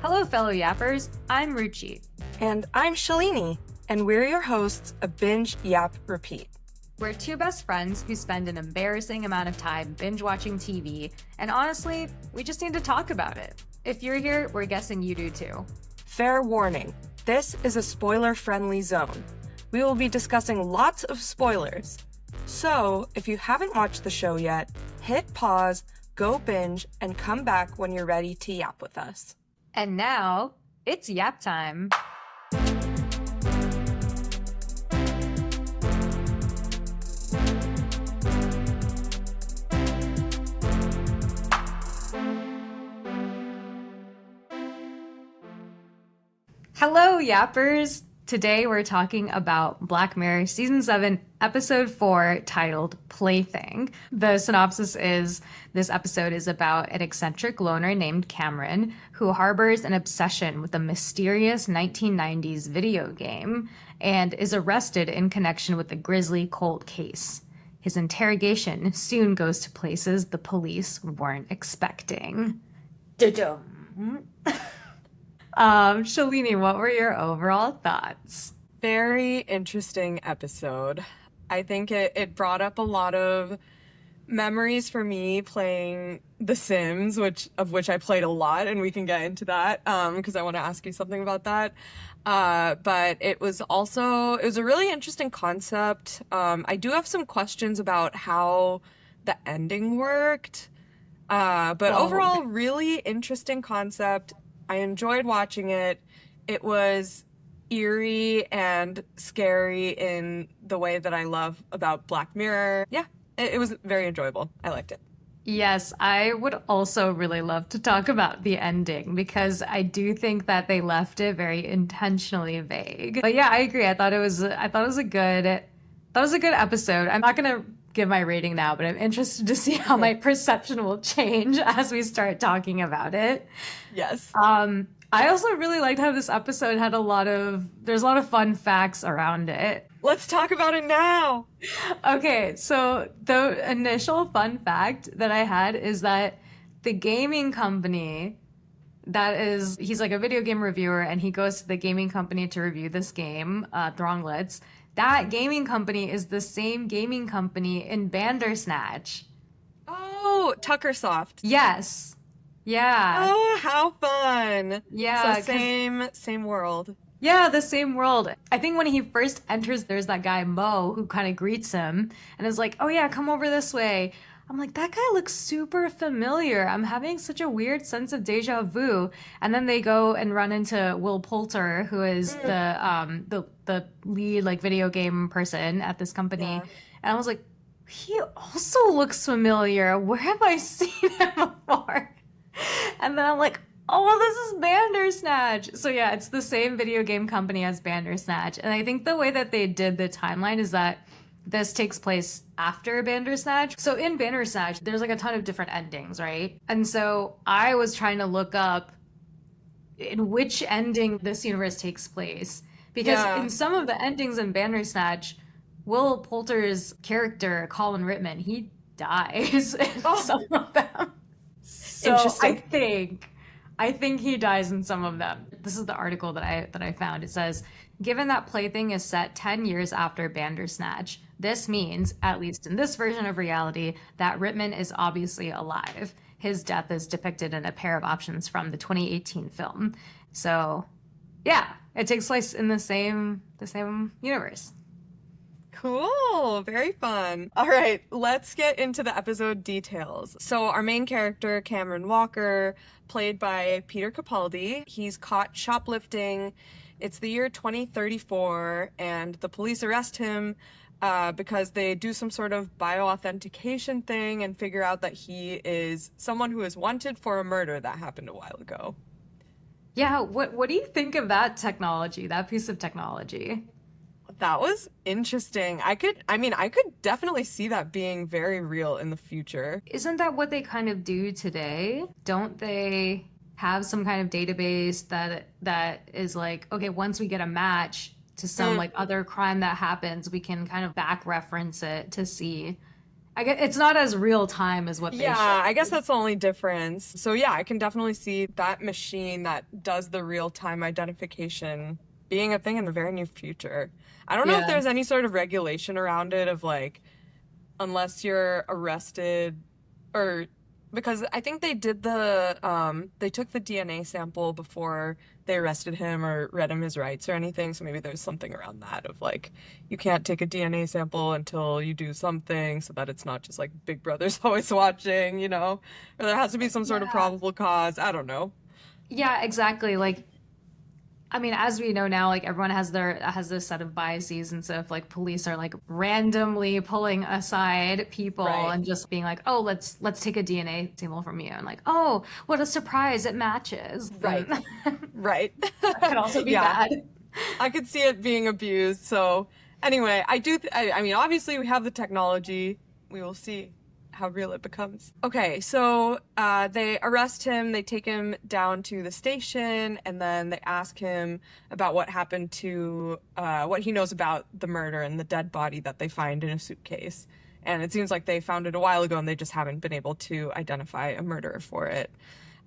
Hello, fellow yappers. I'm Ruchi. And I'm Shalini, and we're your hosts of Binge, Yap, Repeat. We're two best friends who spend an embarrassing amount of time binge watching TV, and honestly, we just need to talk about it. If you're here, we're guessing you do too. Fair warning, this is a spoiler-friendly zone. We will be discussing lots of spoilers. So, if you haven't watched the show yet, hit pause, go binge, and come back when you're ready to yap with us. And now, it's yap time. Hello, yappers! Today we're talking about Black Mirror Season 7, Episode 4, titled Plaything. The synopsis is, this episode is about an eccentric loner named Cameron who harbors an obsession with a mysterious 1990s video game and is arrested in connection with a grisly cold case. His interrogation soon goes to places the police weren't expecting. Da-dum. Shalini, what were your overall thoughts? Very interesting episode. I think it brought up a lot of memories for me playing The Sims, which I played a lot, and we can get into that because I want to ask you something about that. But it was a really interesting concept. I do have some questions about how the ending worked. But overall, really interesting concept. I enjoyed watching it. It was eerie and scary in the way that I love about Black Mirror. Yeah, it was very enjoyable. I liked it. Yes, I would also really love to talk about the ending because I do think that they left it very intentionally vague. But yeah, I agree. I thought it was a good episode. I'm not gonna give my rating now, but I'm interested to see how my perception will change as we start talking about it. Yes. I also really liked how this episode had there's a lot of fun facts around it. Let's talk about it now. Okay, so the initial fun fact that I had is that the gaming company he's like a video game reviewer and he goes to the gaming company to review this game, Thronglets. That gaming company is the same gaming company in Bandersnatch. Oh, Tuckersoft. Yes. Yeah. Oh, how fun. Yeah. So same world. Yeah, the same world. I think when he first enters, there's that guy, Mo, who kind of greets him and is like, oh yeah, come over this way. I'm like, that guy looks super familiar. I'm having such a weird sense of deja vu. And then they go and run into Will Poulter, who is the lead like video game person at this company. Yeah. And I was like, he also looks familiar. Where have I seen him before? And then I'm like, oh, this is Bandersnatch. So yeah, it's the same video game company as Bandersnatch. And I think the way that they did the timeline is that this takes place after Bandersnatch. So in Bandersnatch, there's like a ton of different endings, right? And so I was trying to look up in which ending this universe takes place. Because in some of the endings in Bandersnatch, Will Poulter's character, Colin Rittman, he dies in some of them. So I think he dies in some of them. This is the article that I found. It says, given that Plaything is set 10 years after Bandersnatch, this means, at least in this version of reality, that Rittman is obviously alive. His death is depicted in a pair of options from the 2018 film. So, yeah, it takes place in the same universe. Cool. Very fun. All right, let's get into the episode details. So our main character, Cameron Walker, played by Peter Capaldi, he's caught shoplifting. It's the year 2034, and the police arrest him because they do some sort of bioauthentication thing and figure out that he is someone who is wanted for a murder that happened a while ago. Yeah, what do you think of that technology, that piece of technology? That was interesting. I could definitely see that being very real in the future. Isn't that what they kind of do today? Don't they have some kind of database that is like, okay, once we get a match to some like other crime that happens, we can kind of back reference it to see. I get it's not as real time as what they Yeah, show. I guess that's the only difference. So yeah, I can definitely see that machine that does the real-time identification being a thing in the very near future. I don't know if Yeah. there's any sort of regulation around it of like, unless you're arrested or because I think they did they took the DNA sample before they arrested him or read him his rights or anything, so maybe there's something around that of like you can't take a DNA sample until you do something so that it's not just like Big Brother's always watching, you know? Or there has to be some sort of Yeah. probable cause. I don't know. Yeah, exactly. Like I mean, as we know now, like everyone has this set of biases, and so if like police are like randomly pulling aside people Right. and just being like, "Oh, let's take a DNA sample from you," and like, "Oh, what a surprise, it matches," then Right. Right. that could also be Yeah. bad. I could see it being abused. So anyway, I mean, obviously we have the technology. We will see how real it becomes. Okay, so they arrest him. They take him down to the station, and then they ask him about what happened to what he knows about the murder and the dead body that they find in a suitcase. And it seems like they found it a while ago, and they just haven't been able to identify a murderer for it.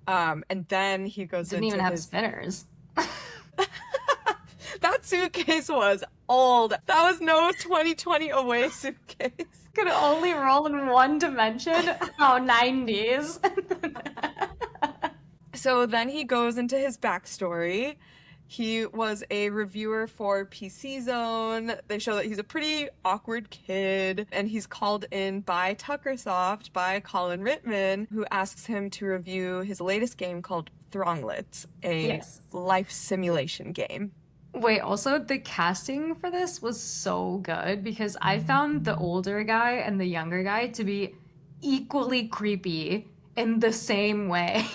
And then he goes Didn't even into have his spinners. That suitcase was old. That was no 2020 away suitcase. Could only roll in one dimension. Oh, 90s. So then he goes into his backstory. He was a reviewer for PC Zone. They show that he's a pretty awkward kid, and he's called in by Tuckersoft, by Colin Rittman, who asks him to review his latest game called Thronglet, a Yes. life simulation game. Wait, also the casting for this was so good because I found the older guy and the younger guy to be equally creepy in the same way.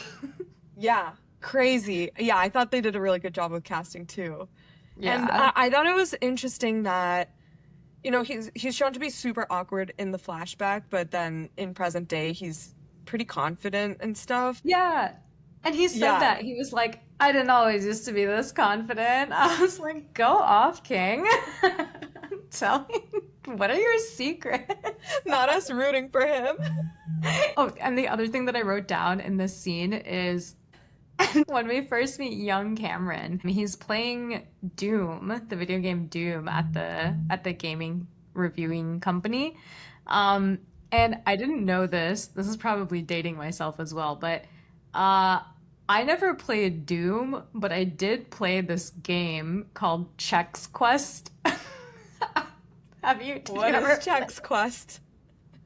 Yeah, crazy. Yeah, I thought they did a really good job with casting too. And Yeah. I thought it was interesting that, you know, he's shown to be super awkward in the flashback, but then in present day he's pretty confident and stuff. Yeah. And he said Yeah. that. He was like, I didn't always used to be this confident. I was like, go off, King. Tell me, what are your secrets? Not us rooting for him. Oh, and the other thing that I wrote down in this scene is when we first meet young Cameron, he's playing Doom, the video game Doom, at the gaming reviewing company. And I didn't know this. This is probably dating myself as well, but I never played Doom, but I did play this game called Chex Quest. Have you? Did What you ever is Chex Quest?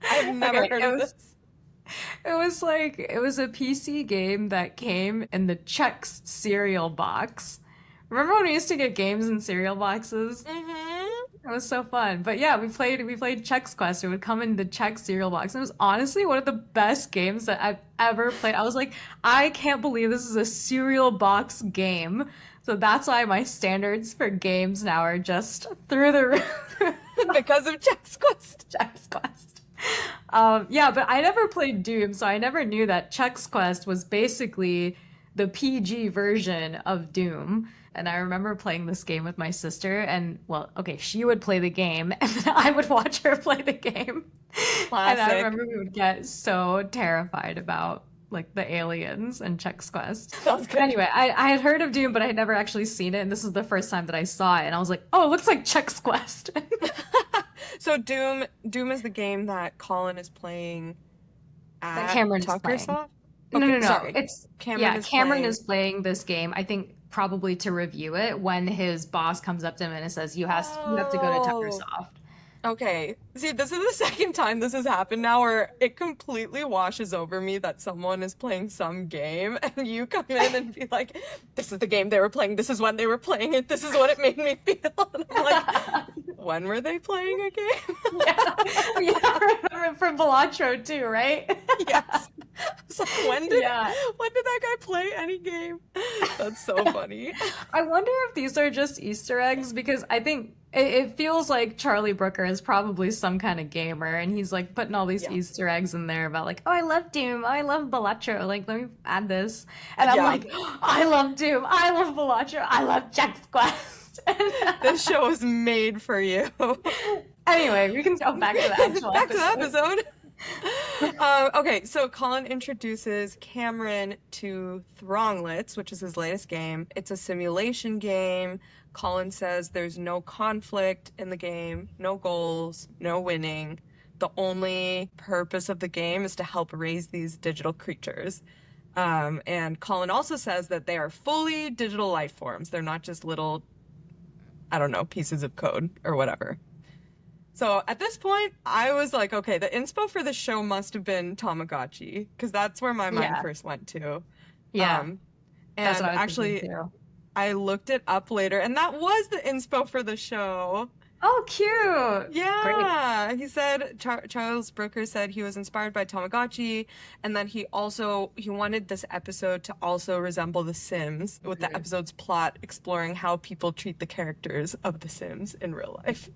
I've never Okay, heard of this. it was like it was a PC game that came in the Chex cereal box. Remember when we used to get games in cereal boxes? Mm-hmm. It was so fun. But yeah, we played Chex Quest. It would come in the Chex cereal box. And it was honestly one of the best games that I've ever played. I was like, I can't believe this is a cereal box game. So that's why my standards for games now are just through the roof. Because of Chex Quest. Chex Quest. Yeah, but I never played Doom, so I never knew that Chex Quest was basically the PG version of Doom. And I remember playing this game with my sister, and well, okay, she would play the game, and then I would watch her play the game. And I Classic. remember we would get so terrified about like the aliens and Chex Quest. Sounds But good. anyway, I had heard of Doom, but I had never actually seen it, and this is the first time that I saw it, and I was like, oh, it looks like Chex Quest. So Doom is the game that Colin is playing That at Cameron is playing. Tuckersoft? No, Okay, no, no. sorry. It's Cameron is Cameron playing. is playing this game. I think probably to review it when his boss comes up to him and it says you have to go to Oh. Tuckersoft. Okay. See, this is the second time this has happened now where it completely washes over me that someone is playing some game and you come in and be like, this is the game they were playing, this is when they were playing it, this is what it made me feel. And I'm like, when were they playing a game? Yeah, I remember from Bellatro too, right? Yes. So when did Yeah. that guy play any game? That's so funny. I wonder if these are just Easter eggs because I think it feels like Charlie Brooker is probably some kind of gamer and he's like putting all these Yeah. Easter eggs in there about like, oh, I love Doom, oh, I love Bellatro, like let me add this. And I'm Yeah. like, oh, I love Doom, I love Bellatro, I love Chex Quest. This show is made for you. Anyway, we can go back to the actual Back to the episode. episode. Okay, so Colin introduces Cameron to Thronglets, which is his latest game. It's a simulation game. Colin says there's no conflict in the game, no goals, no winning. The only purpose of the game is to help raise these digital creatures. And Colin also says that they are fully digital life forms. They're not just little, I don't know, pieces of code or whatever. So at this point, I was like, okay, the inspo for the show must have been Tamagotchi, because that's where my mind Yeah. first went to. Yeah. Um, That's what and I was thinking actually, too. I looked it up later, and that was the inspo for the show. Oh, cute. Great. Yeah, he said Charles Brooker said he was inspired by Tamagotchi, and then he wanted this episode to also resemble The Sims, with the episode's plot exploring how people treat the characters of The Sims in real life.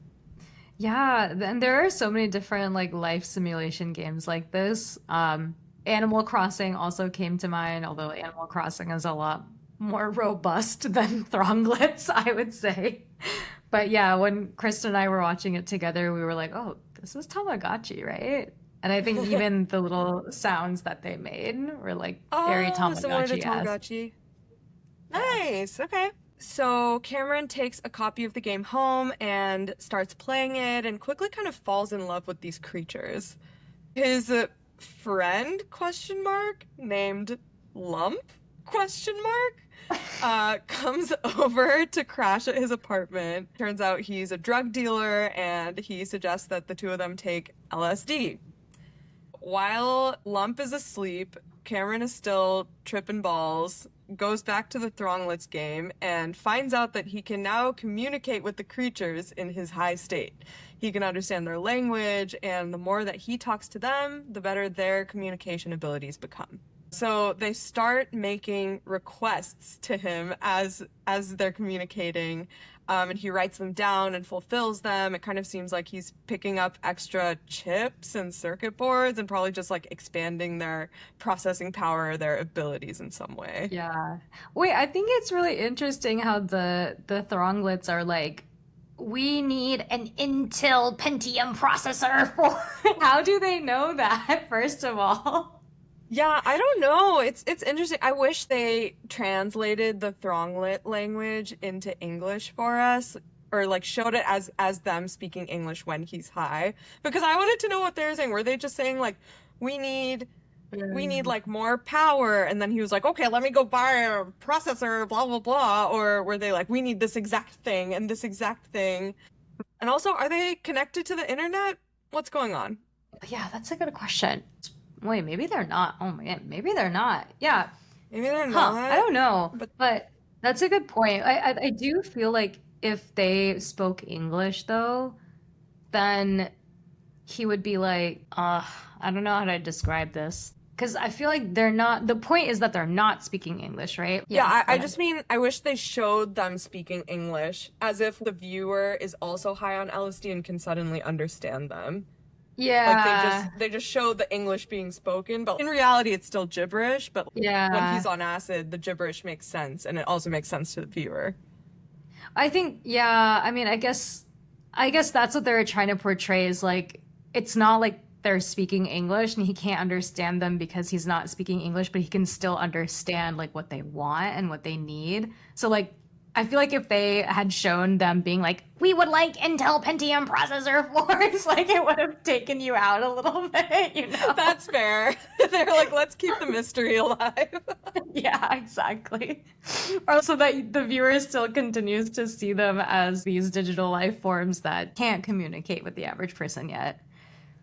Yeah, and there are so many different like life simulation games like this. Animal Crossing also came to mind, although Animal Crossing is a lot more robust than Thronglets, I would say. But yeah, when Krista and I were watching it together, we were like, "Oh, this is Tamagotchi, right?" And I think even the little sounds that they made were like very Oh, similar to Tamagotchi-esque. Tamagotchi. Yeah. Nice. Okay. So Cameron takes a copy of the game home and starts playing it and quickly kind of falls in love with these creatures. His friend question mark named Lump question mark comes over to crash at his apartment. Turns out he's a drug dealer and he suggests that the two of them take LSD. While Lump is asleep, Cameron is still tripping balls, goes back to the Thronglets game, and finds out that he can now communicate with the creatures in his high state. He can understand their language, and the more that he talks to them, the better their communication abilities become. So they start making requests to him as they're communicating, and he writes them down and fulfills them. It kind of seems like he's picking up extra chips and circuit boards and probably just like expanding their processing power, their abilities in some way. Yeah. Wait, I think it's really interesting how the Thronglets are like, we need an Intel Pentium processor for. How do they know that, first of all? Yeah, I don't know. It's interesting. I wish they translated the Thronglet language into English for us, or like showed it as them speaking English when he's high, because I wanted to know what they're saying. Were they just saying like we need we need Mm. like more power, and then he was like, okay, let me go buy a processor, blah blah blah, or were they like we need this exact thing and this exact thing? And also, are they connected to the internet? What's going on? Yeah, that's a good question. Wait, maybe they're not. Oh man, maybe they're not. Yeah. Maybe they're Huh. I not, don't know, but but that's a good point. I do feel like if they spoke English though, then he would be like, I don't know how to describe this. Because I feel like they're not, the point is that they're not speaking English, right? yeah, Yeah, go I ahead. just mean I wish they showed them speaking English as if the viewer is also high on LSD and can suddenly understand them. Like Yeah, they just show the English being spoken, but in reality it's still gibberish, but when he's yeah. on acid, the gibberish makes sense and it also makes sense to the viewer. I think, yeah, I mean, I guess that's what they're trying to portray is like, it's not like they're speaking English and he can't understand them because he's not speaking English, but he can still understand like what they want and what they need. So like, I feel like if they had shown them being like, we would like Intel Pentium processor force, like it would have taken you out a little bit, you know? That's fair. They're like, let's keep the mystery alive. Yeah, exactly. Or so that the viewer still continues to see them as these digital life forms that can't communicate with the average person yet.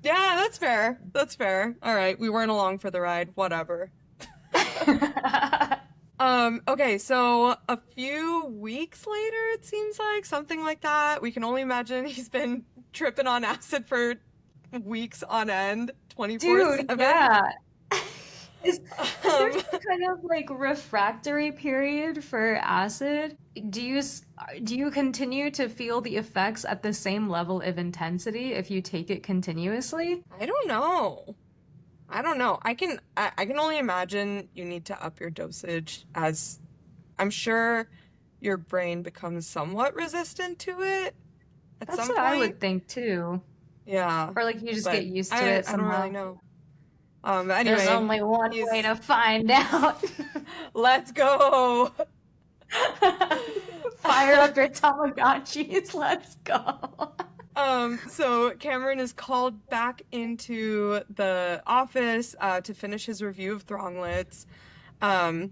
Yeah, that's fair. That's fair. All right, we weren't along for the ride. Whatever. Okay, so a few weeks later, it seems like, something like that. We can only imagine he's been tripping on acid for weeks on end, Dude, 24/7. yeah. Is is there Um, some kind of like refractory period for acid? Do you continue to feel the effects at the same level of intensity if you take it continuously? I don't know. I don't know. I can only imagine you need to up your dosage as I'm sure your brain becomes somewhat resistant to it at That's some what I point. would think too. Yeah. Or like you just But get used to I it I don't really somehow? know. But There's anyway, only one way he's to find out. let's go. Fire up your Tamagotchis. Let's go. So Cameron is called back into the office to finish his review of Thronglets. Um,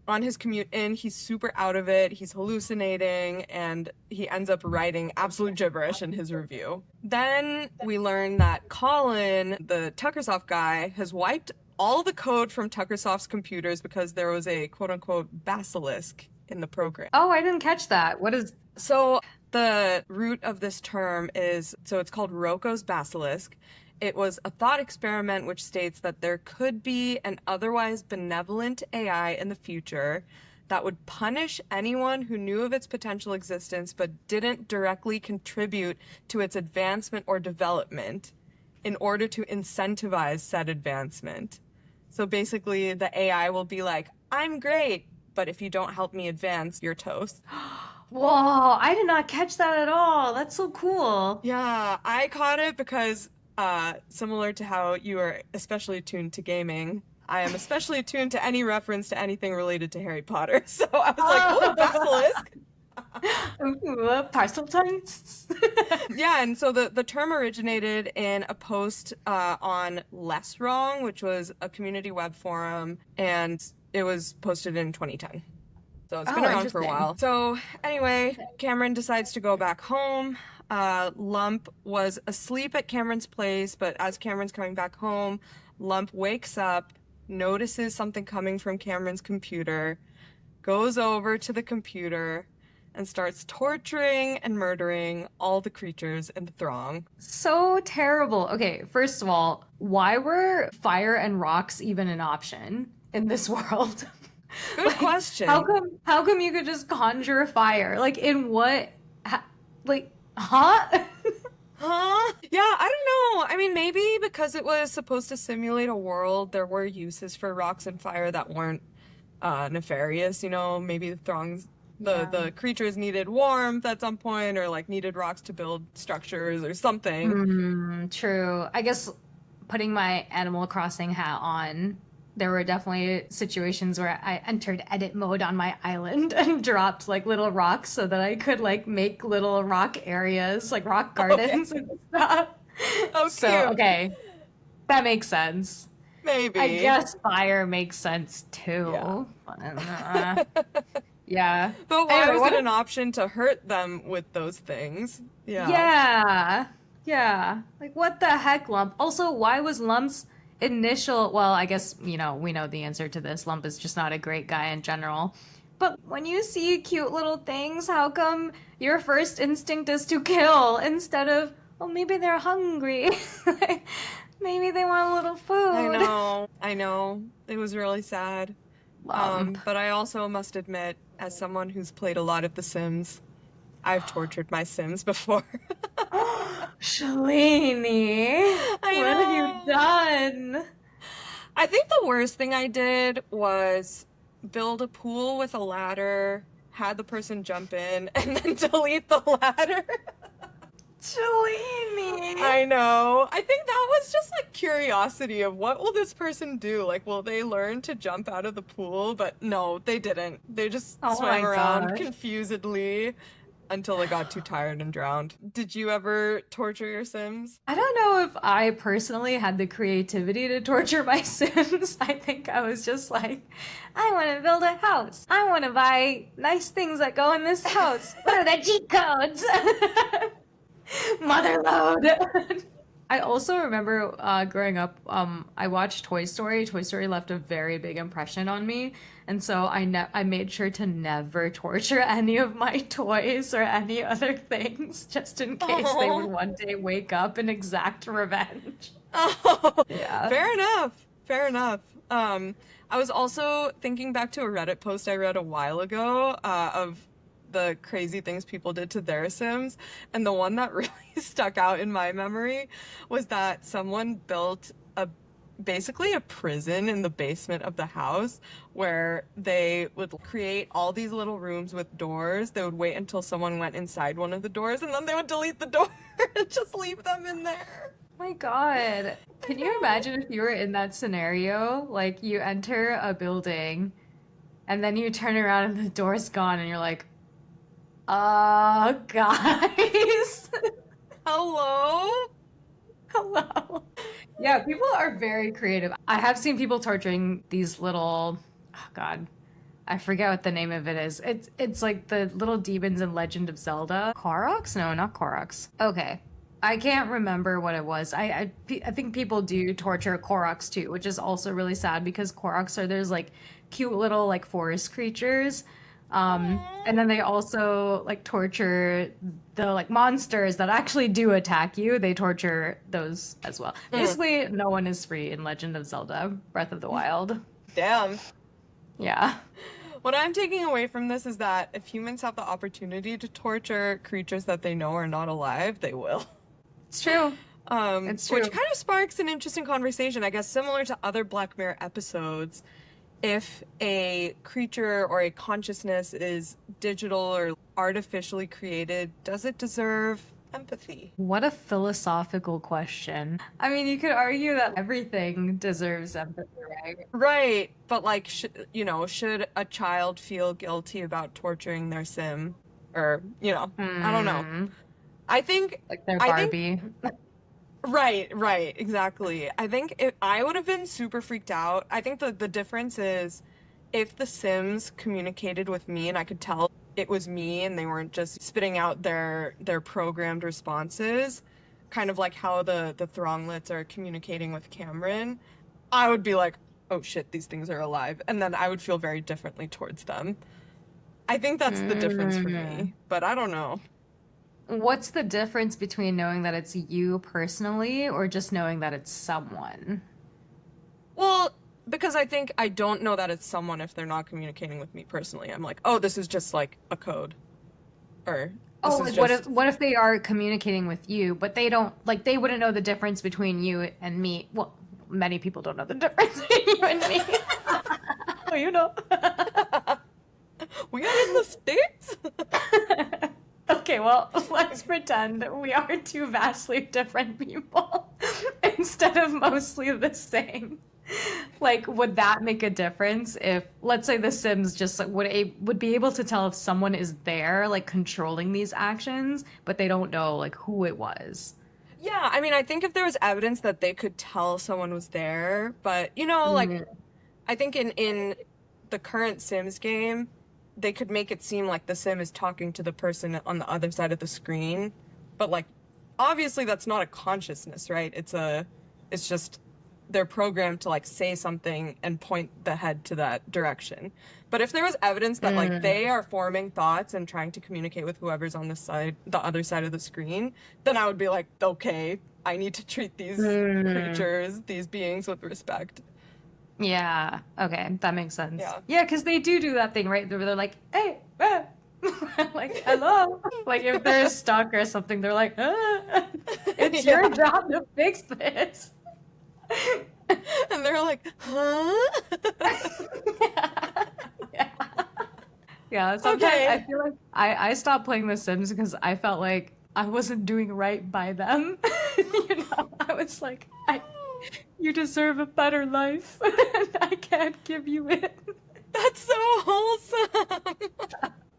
on his commute in, he's super out of it. He's hallucinating, and he ends up writing absolute gibberish in his review. Then we learn that Colin, the Tuckersoft guy, has wiped all the code from Tuckersoft's computers because there was a quote unquote basilisk in the program. Oh, I didn't catch that. What is. So the root of this term is, so it's called Rocco's basilisk. It was a thought experiment which states that there could be an otherwise benevolent AI in the future that would punish anyone who knew of its potential existence but didn't directly contribute to its advancement or development in order to incentivize said advancement. So basically, the AI will be like, I'm great, but if you don't help me advance, you're toast. Whoa, I did not catch that at all. That's so cool. Yeah, I caught it because, similar to how you are especially attuned to gaming, I am especially attuned to any reference to anything related to Harry Potter. So I was like, oh, basilisk. Ooh, parcel tongues. Yeah, and so the term originated in a post on Less Wrong, which was a community web forum, and it was posted in 2010. So it's been Oh, around for a interesting. while. So anyway, Cameron decides to go back home. Lump was asleep at Cameron's place, but as Cameron's coming back home, Lump wakes up, notices something coming from Cameron's computer, goes over to the computer, and starts torturing and murdering all the creatures in the throng. So terrible. Okay, first of all, why were fire and rocks even an option in this world? Good Like, question. how come you could just conjure fire? Like in what like huh? Huh? Yeah, I don't know. I mean, maybe because it was supposed to simulate a world, there were uses for rocks and fire that weren't nefarious. You know, maybe the throngs, Yeah. the creatures needed warmth at some point, or like needed rocks to build structures or something. True. I guess putting my Animal Crossing hat on, there were definitely situations where I entered edit mode on my island and dropped like little rocks so that I could like make little rock areas, like rock Okay. gardens and stuff. Oh, So, cute. okay, that makes sense. I Maybe. guess fire makes sense Yeah. too. Yeah. But why Anyway, was what it if an option to hurt them with those things? Yeah. Yeah. Yeah. Like, what the heck, Lump? Also, why was Lump's initial. Well, I guess, we know the answer to this. Lump is just not a great guy in general. But when you see cute little things, how come your first instinct is to kill instead of, well, maybe they're hungry? Like, maybe they want a little I food. know. I know. It was really sad. Lump. But I also must admit, as someone who's played a lot of The Sims, I've tortured my Sims before. Shalini, I what have you know. done? I think the worst thing I did was build a pool with a ladder, had the person jump in, and then delete the ladder. Shalini. I know. I think that was just like curiosity of what will this person do? Like, will they learn to jump out of the pool? But no, they didn't. They just Oh swam my around gosh. confusedly until they got too tired and drowned. Did you ever torture your Sims? I don't know if I personally had the creativity to torture my Sims. I think I was just like, I want to build a house. I want to buy nice things that go in this house. What are the cheat codes? Mother load. I also remember growing up, I watched Toy Story. Toy Story left a very big impression on me, and so I made sure to never torture any of my toys or any other things, just in case they would Oh, one day wake up and exact revenge. oh, Yeah. fair enough. Fair enough. I was also thinking back to a Reddit post I read a while ago of the crazy things people did to their Sims, and the one that really stuck out in my memory was that someone built a basically a prison in the basement of the house where they would create all these little rooms with doors. They would wait until someone went inside one of the doors and then they would delete the door and just leave them in there. Oh my God. I Can you know. imagine if you were in that scenario? Like you enter a building and then you turn around and the door's gone and you're like, guys. Hello? Hello. Yeah, people are very creative. I have seen people torturing these little, oh God, I forget what the name of it is. It's like the little demons in Legend of Zelda. Koroks? No, not Koroks. Okay. I can't remember what it was. I think people do torture Koroks too, which is also really sad because Koroks are there's like cute little like forest creatures. And then they also like torture the like monsters that actually do attack you. They torture those as well. Mm, Basically, no one is free in Legend of Zelda: Breath of the Wild. damn. Yeah. What I'm taking away from this is that if humans have the opportunity to torture creatures that they know are not alive, they will. It's true. It's true. Which kind of sparks an interesting conversation, I guess, similar to other Black Mirror episodes. If a creature or a consciousness is digital or artificially created, does it deserve empathy? What a philosophical question. I mean, you could argue that everything deserves empathy, right? Right, but like, should a child feel guilty about torturing their sim? Or, I don't know. Hmm. I think, Like their I think Barbie. Right, exactly. I think if I would have been super freaked out. I think the difference is if the Sims communicated with me and I could tell it was me and they weren't just spitting out their programmed responses, kind of like how the Thronglets are communicating with Cameron, I would be like, "Oh shit, these things are alive." And then I would feel very differently towards them. I think that's the difference for Mm. me, but I don't know. What's the difference between knowing that it's you personally or just knowing that it's someone? Well, because I think I don't know that it's someone if they're not communicating with me personally. I'm like, oh, this is just like a code. Or Oh, this is like just. what if they are communicating with you, but they don't like they wouldn't know the difference between you and me. Well, many people don't know the difference between you and me. Oh, you know. We are in the States? Okay, well, let's pretend we are two vastly different people instead of mostly the same. Like, would that make a difference if, let's say, The Sims just like would be able to tell if someone is there, like controlling these actions, but they don't know like who it was? Yeah, I mean, I think if there was evidence that they could tell someone was there, but like Mm, I think in the current Sims game, they could make it seem like the Sim is talking to the person on the other side of the screen, but like obviously that's not a consciousness, right? It's just they're programmed to like say something and point the head to that direction. But if there was evidence that like mm, they are forming thoughts and trying to communicate with whoever's on the other side of the screen, then I would be like, okay, I need to treat these mm. creatures, these beings with respect. Yeah, okay, that makes sense. Yeah. Yeah, because they do that thing, right? They're like, hey, like, hello. Like, if they're stuck or something, they're like, it's Yeah. your job to fix this. And they're like, huh? Yeah. Yeah, sometimes I Okay. feel like I stopped playing The Sims because I felt like I wasn't doing right by them. I was like, you deserve a better life, and I can't give you it. That's so wholesome.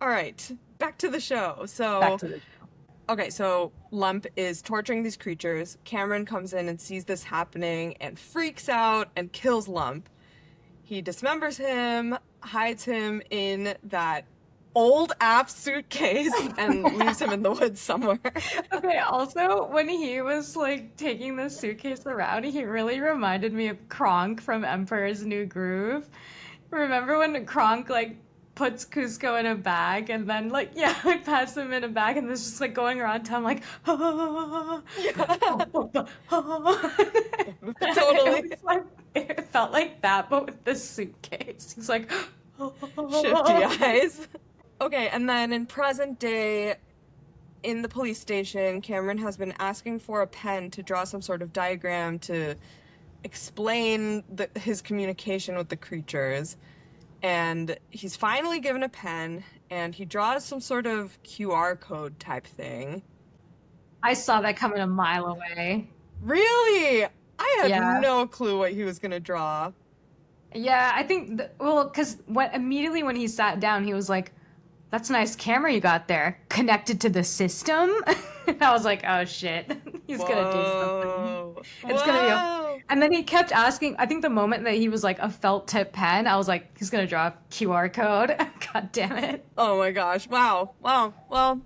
All right, back to the show. Back So, to the show. okay, so Lump is torturing these creatures. Cameron comes in and sees this happening and freaks out and kills Lump. He dismembers him, hides him in that old ass suitcase, and leaves him in the woods somewhere. Okay, also, when he was like taking the suitcase around, he really reminded me of Kronk from Emperor's New Groove. Remember when Kronk like puts Cusco in a bag and then like yeah, like pats him in a bag and there's just like going around town like Yeah, it totally. was like it felt like that, but with the suitcase. He's like Shifty eyes. Okay, and then in present day, in the police station, Cameron has been asking for a pen to draw some sort of diagram to explain his communication with the creatures. And he's finally given a pen, and he draws some sort of QR code type thing. I saw that coming a mile away. Really? I had Yeah. no clue what he was gonna draw. Yeah, I think, well, because immediately when he sat down, he was like, "That's a nice camera you got there, connected to the system." And I was like, "Oh shit, he's gonna do something. Whoa. It's gonna be a." Whoa. And then he kept asking. I think the moment that he was like a felt tip pen, I was like, "He's gonna draw a QR code." God damn it. Oh my gosh. Wow. Wow. Well,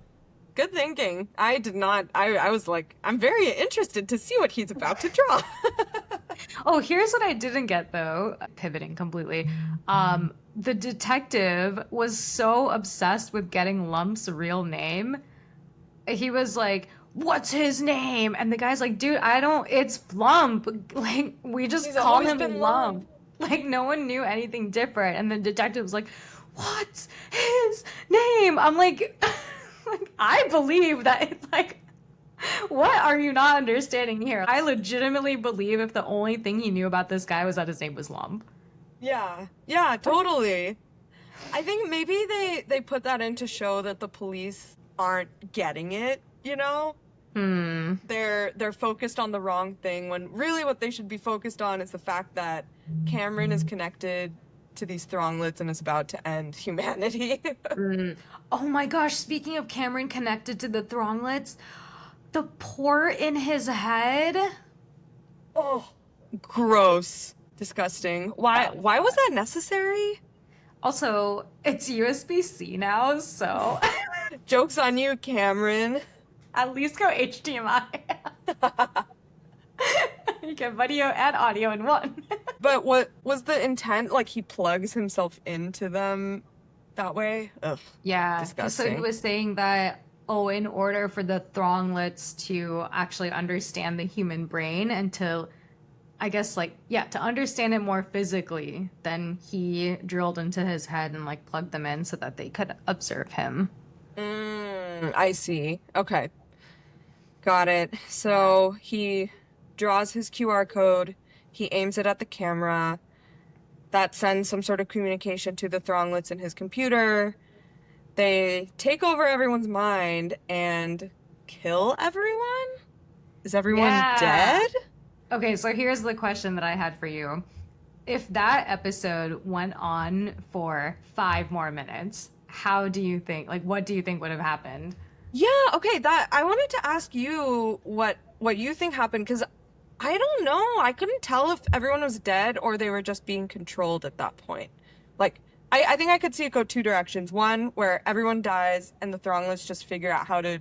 good thinking. I did not. I was like, I'm very interested to see what he's about to draw. Oh, here's what I didn't get though, pivoting completely. The detective was so obsessed with getting Lump's real name. He was like, "What's his name?" And the guy's like, "Dude, I don't, it's Lump. Like, we just He's call always him been Lump." Lump. Like, no one knew anything different. And the detective was like, "What's his name?" I'm like, like, I believe that it's like, what are you not understanding here? I legitimately believe if the only thing he knew about this guy was that his name was Lump. Yeah. Yeah, totally. I think maybe they put that in to show that the police aren't getting it, you know? Hmm. They're focused on the wrong thing when really what they should be focused on is the fact that Cameron is connected to these Thronglets and is about to end humanity. Mm. Oh my gosh, speaking of Cameron connected to the Thronglets, the port in his head. Oh, gross. Disgusting. Why was that necessary? Also, it's USB-C now, so Joke's on you, Cameron. at least go HDMI. You get video and audio in one. But what was the intent? Like he plugs himself into them that way? Ugh, Yeah, so he disgusting. was saying that, oh, in order for the Thronglets to actually understand the human brain and to, I guess, like, yeah, to understand it more physically, then he drilled into his head and, like, plugged them in so that they could observe him. I see. Okay. Got it. Yeah. So he draws his QR code, he aims it at the camera. That sends some sort of communication to the Thronglets in his computer. They take over everyone's mind and kill everyone? Is everyone Yeah. dead? Okay, so here's the question that I had for you. If that episode went on for 5 more minutes, how do you think, like, what do you think would have happened? Yeah, okay, that I wanted to ask you what you think happened because I don't know. I couldn't tell if everyone was dead or they were just being controlled at that point. Like, I think I could see it go two directions. One, where everyone dies and the Thronglets just figure out how to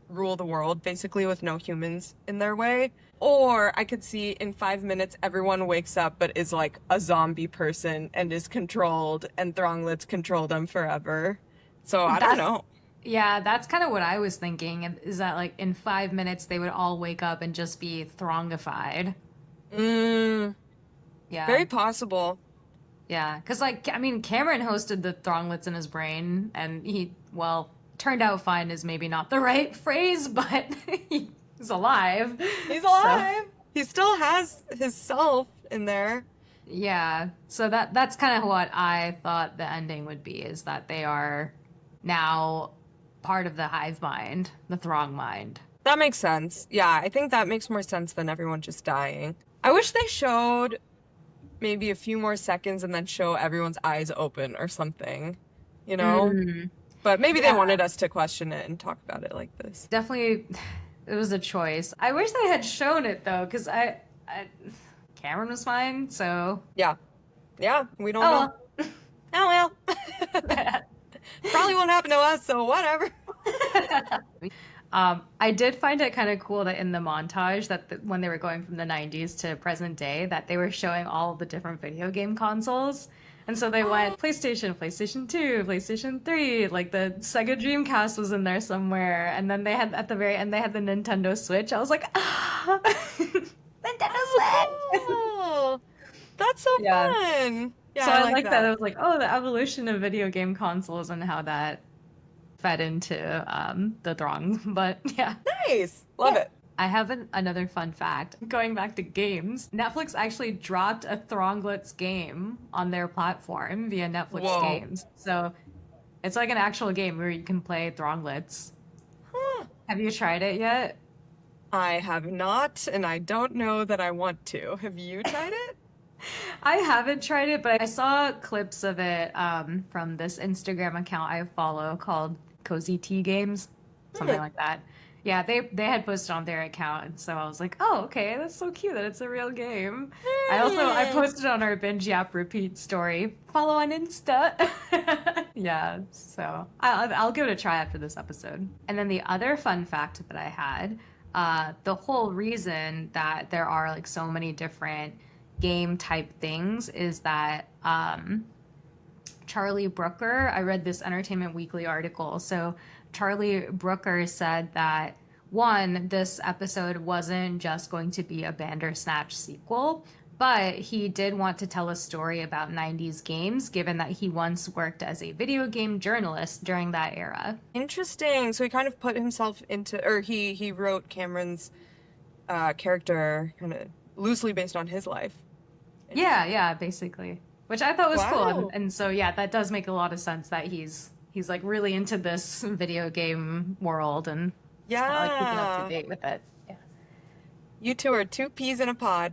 rule the world, basically with no humans in their way. Or I could see in 5 minutes everyone wakes up but is like a zombie person and is controlled and Thronglets control them forever. So I don't That's know. Yeah, that's kind of what I was thinking. Is that like in 5 minutes they would all wake up and just be throngified? Mm, Yeah, very possible. yeah. Because like I mean, Cameron hosted the thronglets in his brain, and he well turned out fine is maybe not the right phrase, but he's alive. He's So alive. He still has his self in there. yeah, so that's kind of what I thought the ending would be. Is that they are now part of the hive mind, the throng mind. That makes sense. Yeah, I think that makes more sense than everyone just dying. I wish they showed maybe a few more seconds and then show everyone's eyes open or something, you know? Mm, But maybe they yeah. wanted us to question it and talk about it like this. Definitely, it was a choice. I wish they had shown it though, because Cameron was fine. So, Yeah. Yeah, we don't know. oh Oh well. well. Probably won't happen to us, so whatever. I did find it kind of cool that in the montage that when they were going from the 90s to present day, that they were showing all of the different video game consoles. And so they went PlayStation, PlayStation 2, PlayStation 3, like the Sega Dreamcast was in there somewhere. And then they had, at the very end, they had the Nintendo Switch. I was like, ah, Nintendo Switch! Oh, cool. That's so Yeah. fun. Yeah, So I I like like that. I that. was like, oh, the evolution of video game consoles and how that fed into the throng. But yeah. Nice. Love Yeah. it. I have another fun fact. Going back to games, Netflix actually dropped a Thronglets game on their platform via Netflix Whoa. Games. So it's like an actual game where you can play Thronglets. Huh. Have you tried it yet? I have not, and I don't know that I want to. Have you tried it? I haven't tried it, but I saw clips of it from this Instagram account I follow called Cozy Tea Games, something Hmm. like that. Yeah, they had posted on their account, and so I was like, oh, okay, that's so cute that it's a real game. I Hmm. posted on our Binge Yap Repeat story. Follow on Insta. Yeah, so I'll give it a try after this episode. And then the other fun fact that I had, the whole reason that there are like so many different game type things is that Charlie Brooker, I read this Entertainment Weekly article. So Charlie Brooker said that one, this episode wasn't just going to be a Bandersnatch sequel, but he did want to tell a story about 90s games, given that he once worked as a video game journalist during that era. Interesting. So he kind of put himself into, or he wrote Cameron's character kind of loosely based on his life. Yeah, Interesting. yeah, basically. Which I thought was cool. Wow. And so yeah, that does make a lot of sense that he's like really into this video game world and like keeping up to Yeah. date with it. Yeah. You two are two peas in a pod.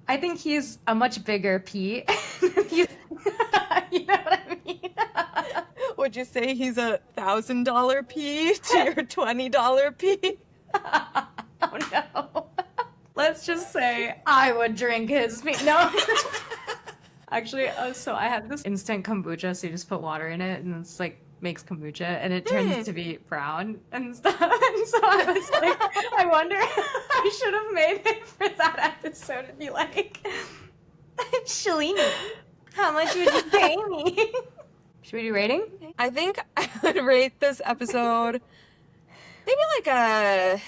I think he's a much bigger Pete. You you know what I mean? Would you say he's $1,000 pea to your $20 pea? Oh no. Let's just say I would drink his meat. No. Actually, so I had this instant kombucha, so you just put water in it and it's like makes kombucha and it turns to be brown and stuff. And so I was like, I wonder I should have made it for that episode and be like, Shalini, how much would you pay me? Should we do rating? I think I would rate this episode maybe like a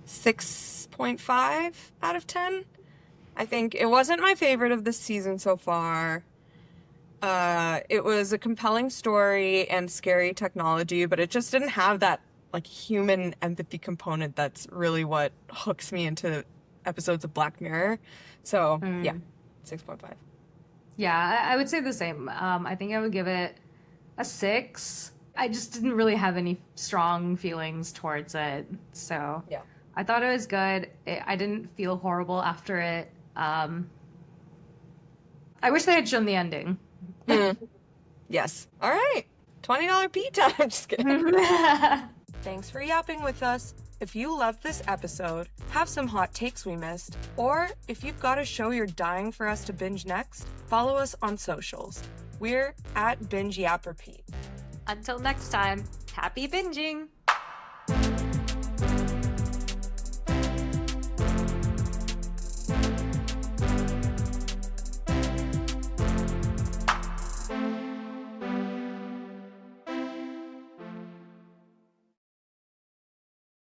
6.5 out of 10. I think it wasn't my favorite of the season so far. It was a compelling story and scary technology, but it just didn't have that like human empathy component that's really what hooks me into episodes of Black Mirror. So yeah, 6.5. Yeah, I would say the same. I think I would give it a 6. I just didn't really have any strong feelings towards it. So Yeah. I thought it was good. I didn't feel horrible after it. I wish they had shown the ending. Yes. All right. $20 pea time. Just kidding. Thanks for yapping with us. If you loved this episode, have some hot takes we missed, or if you've got a show you're dying for us to binge next, follow us on socials. We're at Binge Yap Repeat. Until next time, happy binging!